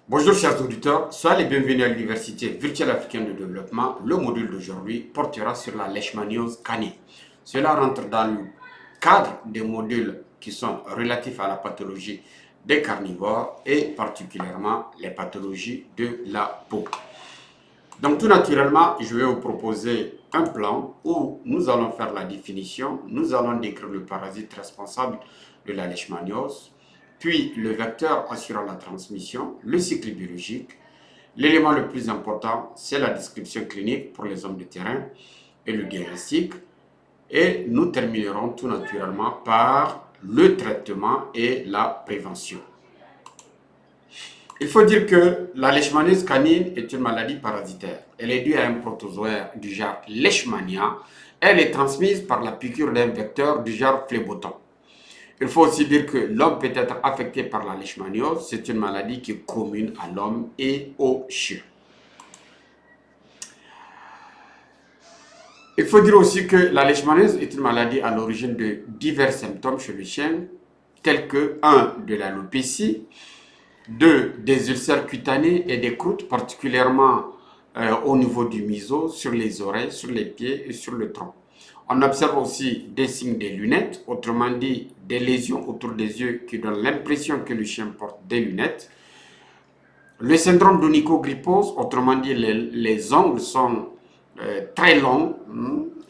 Bonjour chers auditeurs, soyez les bienvenus à l'Université virtuelle africaine de développement. Le module d'aujourd'hui portera sur la leishmaniose canine. Cela rentre dans le cadre des modules qui sont relatifs à la pathologie des carnivores et particulièrement les pathologies de la peau. Donc tout naturellement, je vais vous proposer un plan où nous allons faire la définition, nous allons décrire le parasite responsable de la leishmaniose, puis le vecteur assurant la transmission, le cycle biologique. L'élément le plus important, c'est la description clinique pour les hommes de terrain et le diagnostic. Et nous terminerons tout naturellement par le traitement et la prévention. Il faut dire que la leishmaniose canine est une maladie parasitaire. Elle est due à un protozoaire du genre Leishmania. Elle est transmise par la piqûre d'un vecteur du genre phléboton. Il faut aussi dire que l'homme peut être affecté par la leishmaniose. C'est une maladie qui est commune à l'homme et aux chiens. Il faut dire aussi que la leishmaniose est une maladie à l'origine de divers symptômes chez le chien, tels que 1. De l'alopécie, 2. Des ulcères cutanés et des croûtes, particulièrement au niveau du museau, sur les oreilles, sur les pieds et sur le tronc. On observe aussi des signes des lunettes, autrement dit des lésions autour des yeux qui donnent l'impression que le chien porte des lunettes. Le syndrome d'onychogrypose, autrement dit les ongles sont très longs,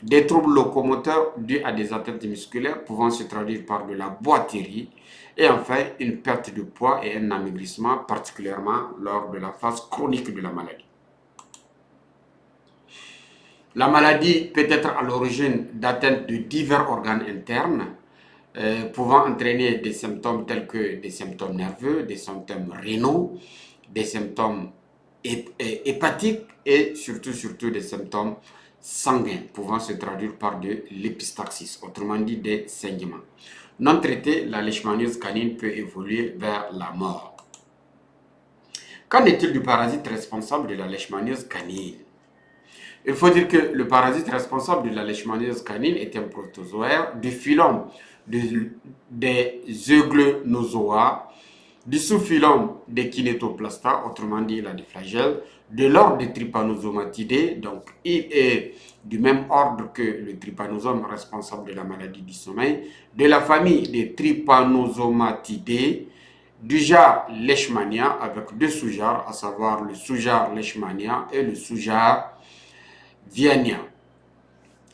des troubles locomoteurs dus à des atteintes musculaires pouvant se traduire par de la boiterie, et enfin une perte de poids et un amaigrissement, particulièrement lors de la phase chronique de la maladie. La maladie peut être à l'origine d'atteintes de divers organes internes, pouvant entraîner des symptômes tels que des symptômes nerveux, des symptômes rénaux, des symptômes hépatiques et surtout des symptômes sanguins, pouvant se traduire par de l'épistaxis, autrement dit des saignements. Non traitée, la leishmaniose canine peut évoluer vers la mort. Qu'en est-il du parasite responsable de la leishmaniose canine? Il faut dire que le parasite responsable de la leishmaniose canine est un protozoaire du phylum des Euglonozoa, du sous-phylum des Kinetoplasta, autrement dit la des flagelles, de l'ordre des Trypanosomatidés, donc il est du même ordre que le trypanosome responsable de la maladie du sommeil, de la famille des Trypanosomatidés, du genre Leishmania avec deux sous-genres, à savoir le sous-genre Leishmania et le sous-genre Viania.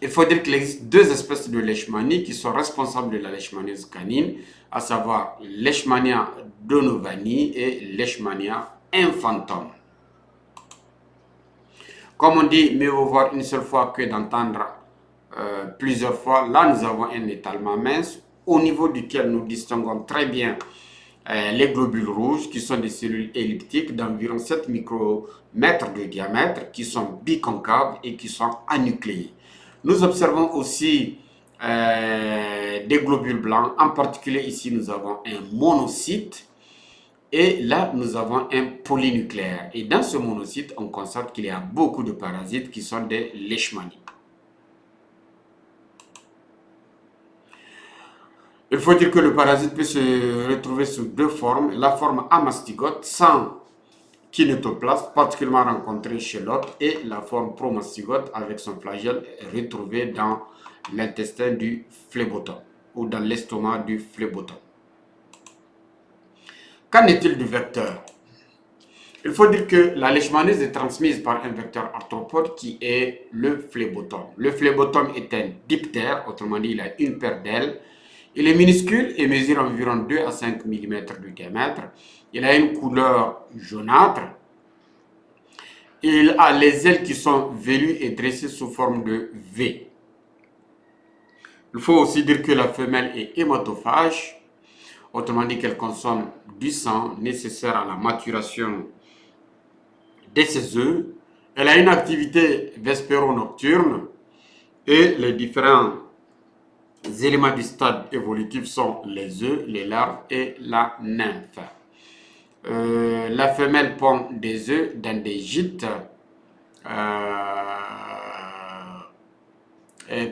Il faut dire qu'il existe deux espèces de leishmanie qui sont responsables de la leishmaniose canine, à savoir Leishmania donovani et Leishmania infantum. Comme on dit, mieux vaut voir une seule fois que d'entendre plusieurs fois. Là, nous avons un étalement mince au niveau duquel nous distinguons très bien les globules rouges, qui sont des cellules elliptiques d'environ 7 micromètres de diamètre, qui sont biconcaves et qui sont anucléés. Nous observons aussi des globules blancs. En particulier, ici, nous avons un monocyte. Et là, nous avons un polynucléaire. Et dans ce monocyte, on constate qu'il y a beaucoup de parasites qui sont des leishmanies. Il faut dire que le parasite peut se retrouver sous deux formes. La forme amastygote, sans kinétoplaste, particulièrement rencontrée chez l'autre, et la forme promastygote avec son flagelle retrouvé dans l'intestin du phléboton ou dans l'estomac du phléboton. Qu'en est-il du vecteur? Il faut dire que la leishmaniose est transmise par un vecteur arthropode qui est le phléboton. Le phléboton est un diptère, autrement dit, il a une paire d'ailes. Il est minuscule et mesure environ 2 à 5 mm de diamètre. Il a une couleur jaunâtre. Il a les ailes qui sont velues et dressées sous forme de V. Il faut aussi dire que la femelle est hématophage, autrement dit qu'elle consomme du sang nécessaire à la maturation de ses œufs. Elle a une activité vespéro-nocturne et les différents éléments du stade évolutif sont les œufs, les larves et la nymphe. La femelle pond des œufs dans des gîtes,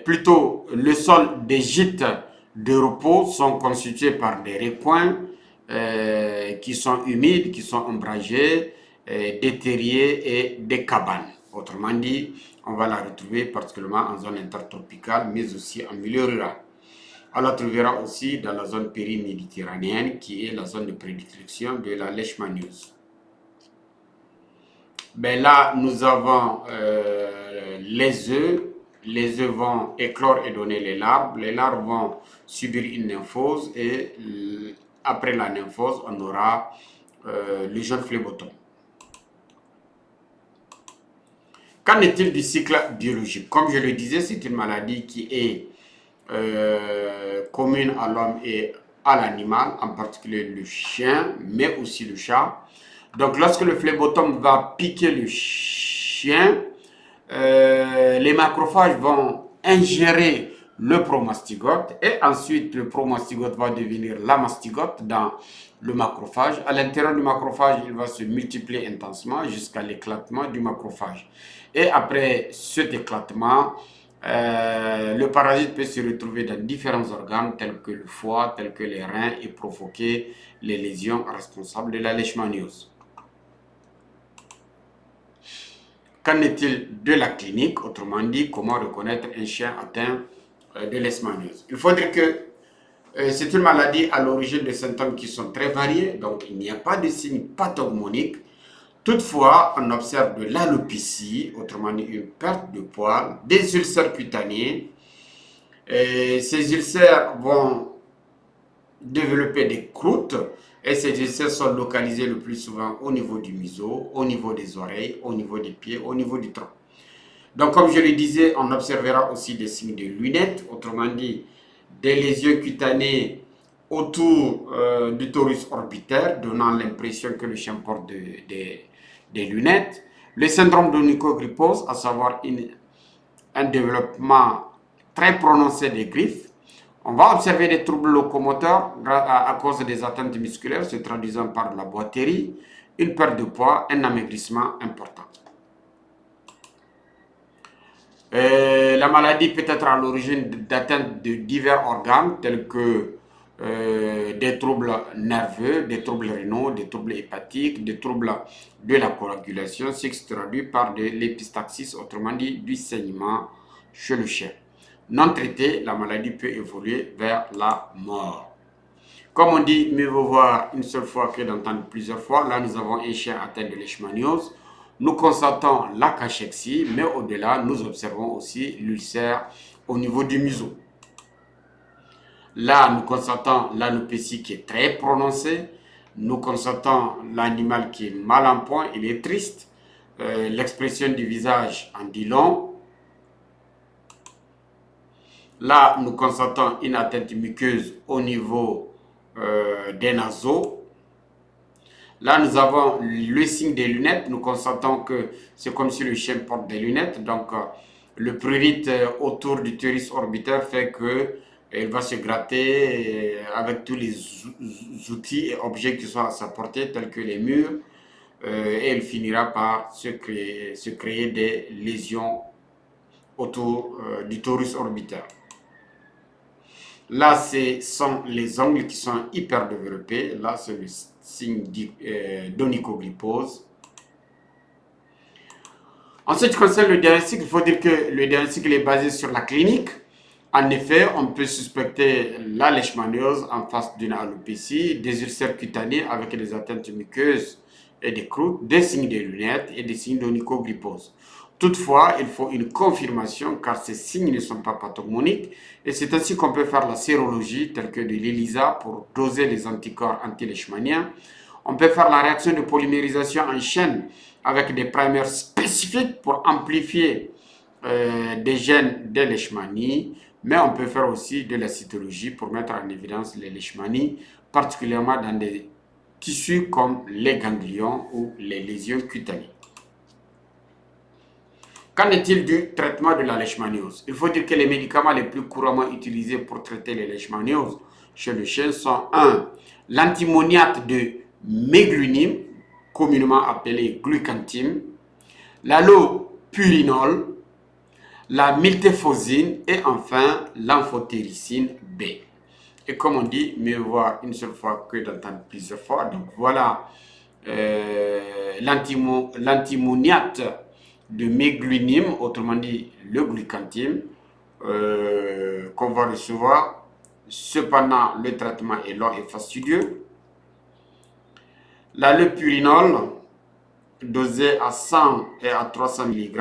plutôt le sol des gîtes de repos sont constitués par des recoins qui sont humides, qui sont ombragées, des terriers et des cabanes. Autrement dit, on va la retrouver particulièrement en zone intertropicale, mais aussi en milieu rural. On la trouvera aussi dans la zone périméditerranéenne, qui est la zone de prédilection de la leishmaniose. Ben là, nous avons les œufs. Les œufs vont éclore et donner les larves. Les larves vont subir une nymphose et après la nymphose, on aura le jeune phléboton. Qu'en est-il du cycle biologique? Comme je le disais, c'est une maladie qui est commune à l'homme et à l'animal, en particulier le chien, mais aussi le chat. Donc, lorsque le phlébotom va piquer le chien, les macrophages vont ingérer le promastygote et ensuite le promastygote va devenir la mastygote dans le macrophage. À l'intérieur du macrophage, il va se multiplier intensément jusqu'à l'éclatement du macrophage. Et après cet éclatement, le parasite peut se retrouver dans différents organes tels que le foie, tels que les reins et provoquer les lésions responsables de la leishmaniose. Qu'en est-il de la clinique? Autrement dit, comment reconnaître un chien atteint de leishmaniose? Il faut dire que c'est une maladie à l'origine de symptômes qui sont très variés, donc il n'y a pas de signes pathognomoniques. Toutefois, on observe de l'alopécie, autrement dit une perte de poils, des ulcères cutanés. Et ces ulcères vont développer des croûtes et ces ulcères sont localisés le plus souvent au niveau du museau, au niveau des oreilles, au niveau des pieds, au niveau du tronc. Donc, comme je le disais, on observera aussi des signes de lunettes, autrement dit des lésions cutanées autour du torus orbitaire, donnant l'impression que le chien porte des lunettes. Le syndrome d'onychogrypose, à savoir un développement très prononcé des griffes. On va observer des troubles locomoteurs à cause des atteintes musculaires se traduisant par la boiterie, une perte de poids, un amaigrissement important. La maladie peut être à l'origine d'atteintes de divers organes tels que des troubles nerveux, des troubles rénaux, des troubles hépatiques, des troubles de la coagulation, ce qui se traduit par de l'épistaxis, autrement dit du saignement chez le chien. Non traitée, la maladie peut évoluer vers la mort. Comme on dit, mieux vaut voir une seule fois que d'entendre plusieurs fois. Là, nous avons un chien atteint de leishmaniose. Nous constatons la cachexie, mais au-delà, nous observons aussi l'ulcère au niveau du museau. Là, nous constatons l'alopécie qui est très prononcée. Nous constatons l'animal qui est mal en point, il est triste. L'expression du visage en dit long. Là, nous constatons une atteinte muqueuse au niveau des naseaux. Là, nous avons le signe des lunettes. Nous constatons que c'est comme si le chien porte des lunettes. Donc, le prurite autour du torus orbitaire fait qu'il va se gratter avec tous les outils et objets qui sont à sa portée, tels que les murs. Et il finira par se créer des lésions autour du torus orbitaire. Là, ce sont les ongles qui sont hyper développés. Là, c'est le signe d'onychogrypose. En ce qui concerne le diagnostic, il faut dire que le diagnostic est basé sur la clinique. En effet, on peut suspecter la leishmaniose en face d'une alopécie, des ulcères cutanés avec des atteintes muqueuses et des croûtes, des signes de lunettes et des signes d'onychogrypose. Toutefois, il faut une confirmation car ces signes ne sont pas pathognomoniques et c'est ainsi qu'on peut faire la sérologie telle que de l'ELISA pour doser les anticorps anti-leishmaniens. On peut faire la réaction de polymérisation en chaîne avec des primers spécifiques pour amplifier des gènes de leishmanie, mais on peut faire aussi de la cytologie pour mettre en évidence les leishmanies, particulièrement dans des tissus comme les ganglions ou les lésions cutanées. Qu'en est-il du traitement de la leishmaniose? Il faut dire que les médicaments les plus couramment utilisés pour traiter les leishmanioses chez le chien sont 1. L'antimoniate de méglunim, communément appelé glucantime, l'allopurinol, la miltefosine et enfin l'amphotéricine B. Et comme on dit, mieux voir une seule fois que d'entendre plusieurs fois. Donc voilà l'antimoniate de méglunim, autrement dit le glucantime, qu'on va recevoir. Cependant, le traitement est long et fastidieux. La lepurinol, dosée à 100 et à 300 mg.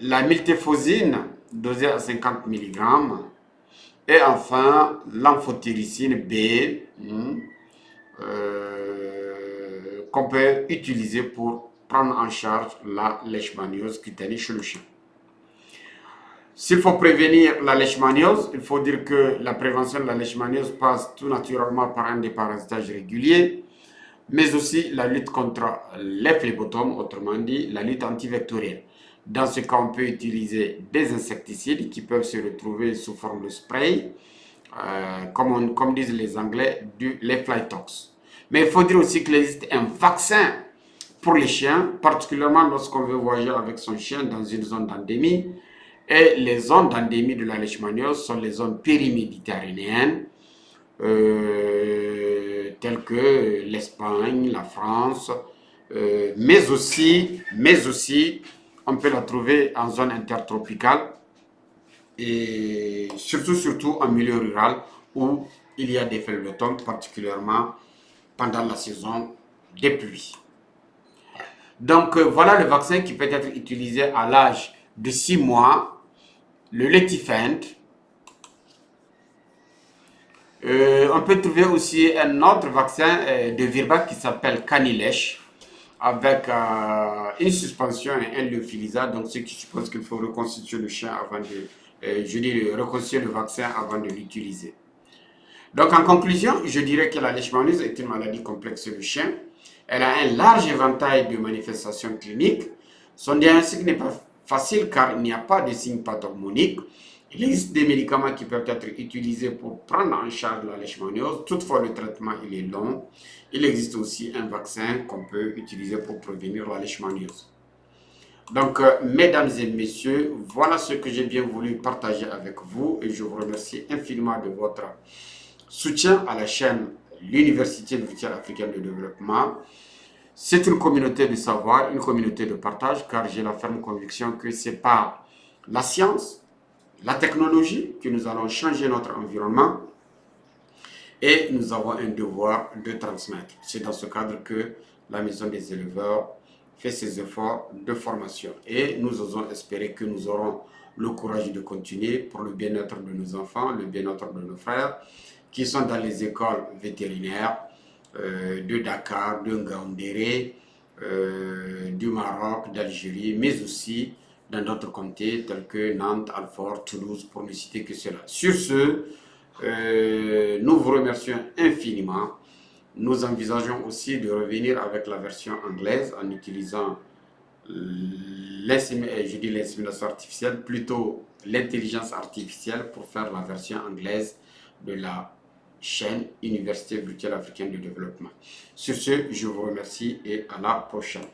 La miltefosine, dosée à 50 mg. Et enfin, l'amphotyricine B, qu'on peut utiliser pour prendre en charge la leishmaniose cutanée chez le chien. S'il faut prévenir la leishmaniose, il faut dire que la prévention de la leishmaniose passe tout naturellement par un déparasitage régulier, mais aussi la lutte contre les phlébotomes, autrement dit la lutte antivectorielle. Dans ce cas, on peut utiliser des insecticides qui peuvent se retrouver sous forme de spray, comme disent les Anglais, les Flytox. Mais il faut dire aussi qu'il existe un vaccin pour les chiens, particulièrement lorsqu'on veut voyager avec son chien dans une zone d'endémie. Et les zones d'endémie de la leishmaniose sont les zones périméditerranéennes, telles que l'Espagne, la France, mais aussi, on peut la trouver en zone intertropicale et surtout en milieu rural où il y a des phlébotomes, particulièrement pendant la saison des pluies. Donc voilà le vaccin qui peut être utilisé à l'âge de 6 mois, le Letifend. On peut trouver aussi un autre vaccin de Virbac qui s'appelle Canilèche, avec une suspension et un lyophilisat, donc ce qui suppose qu'il faut reconstituer le chien avant de, reconstituer le vaccin avant de l'utiliser. Donc en conclusion, je dirais que la leishmaniose est une maladie complexe du chien. Elle a un large éventail de manifestations cliniques. Son diagnostic n'est pas facile car il n'y a pas de signes pathognomoniques. Il existe des médicaments qui peuvent être utilisés pour prendre en charge la leishmaniose. Toutefois, le traitement il est long. Il existe aussi un vaccin qu'on peut utiliser pour prévenir la leishmaniose. Donc, mesdames et messieurs, voilà ce que j'ai bien voulu partager avec vous et je vous remercie infiniment de votre soutien à la chaîne l'Université virtuelle africaine de développement. C'est une communauté de savoir, une communauté de partage, car j'ai la ferme conviction que ce n'est pas la science, la technologie que nous allons changer notre environnement et nous avons un devoir de transmettre. C'est dans ce cadre que la Maison des éleveurs fait ses efforts de formation et nous osons espérer que nous aurons le courage de continuer pour le bien-être de nos enfants, le bien-être de nos frères qui sont dans les écoles vétérinaires de Dakar, de Ngaoundéré, du Maroc, d'Algérie, mais aussi dans d'autres comtés tels que Nantes, Alfort, Toulouse, pour ne citer que cela. Sur ce, nous vous remercions infiniment. Nous envisageons aussi de revenir avec la version anglaise en utilisant l'insémination artificielle, plutôt l'intelligence artificielle pour faire la version anglaise de la chaîne Université virtuelle africaine de développement. Sur ce, je vous remercie et à la prochaine.